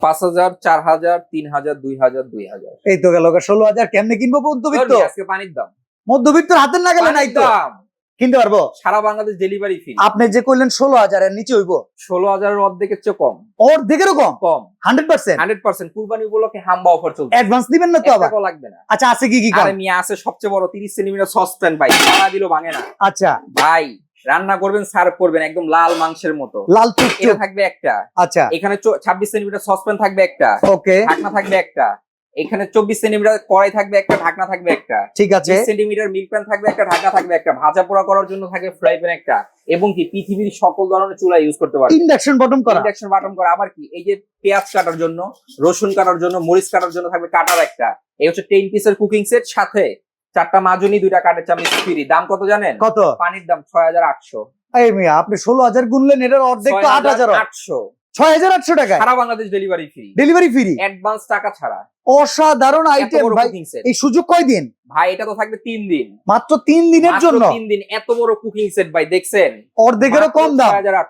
5,000, 4,000, 3,000, 2,000, 2,000। এই তো গেল 16,000। কেমনে কিনবো মধ্যবিত্ত? আজকে পানির দাম, মধ্যবিত্তর হাতের না গেলে নাই তো দাম কিনতে পারবো। সারা বাংলাদেশ ডেলিভারি ফ্রি। আপনি যে কইলেন 16,000 এর নিচে হইবো? 16,000 এর অর্ধেকের চেয়ে কম। অর্ধেকেরও কম? কম 100%? 100%। কুরবানি উপলক্ষে হাম্বা অফার চলছে। অ্যাডভান্স দিবেন না তো আবার? টাকাও লাগবে না। আচ্ছা আছে কি কি আরে মিয়া আছে সবচেয়ে বড় 30 সেন্টিমিটার সসপ্যান ভাই, সারা দিলো ভাঙে না। আচ্ছা ভাই রান্না করবেন, সার্ভ করবেন একদম লাল মাংসের মতো, লাল এটা টুকটুক। থাকবে একটা। আচ্ছা এখানে 26 সেন্টিমিটার সসপ্যান থাকবে একটা, ওকে ঢাকনা থাকবে একটা। এখানে 24 সেন্টিমিটার কড়াই থাকবে একটা, ঢাকনা থাকবে একটা। ঠিক আছে 20 সেন্টিমিটার মিল্ক প্যান থাকবে একটা, ঢাকনা থাকবে একটা। ভাজা পোড়া করার জন্য থাকবে ফ্রাই প্যান একটা, এবং কি পৃথিবীর সকল ধরনের চুলা ইউজ করতে পারবে। ইন্ডাকশন বটম করা। ইন্ডাকশন বাটন করা। আবার কি এই যে পেঁয়াজ কাটার জন্য, রসুন কাটার জন্য, মরিচ কাটার জন্য থাকবে কাটার একটা। এই হচ্ছে 10 পিসের কুকিং সেট, সাথে 4টা মাজনি, 2টা কাঠের চামচ ফ্রি। দাম কত জানেন? কত? পানির দাম 6,800। এই মিয়া আপনি 16,000 গুনলেন, এটার অর্ধেক তো 8,000। 800। 6,800 টাকায় সারা Bangladesh delivery free, delivery free, advance টাকা ছাড়া। অসাধারণ এত আইটেম বড় ভাই। কুকিং সেট এই সুযোগ কয়দিন? ভাই, এটা তো থাকবে 3 দিন, মাত্র 3 দিনের মাত্র জন্য 3 দিন। এত বড় কুকিং সেট ভাই দেখছেন, অর্ধেকেরও কম দাম। 6,800।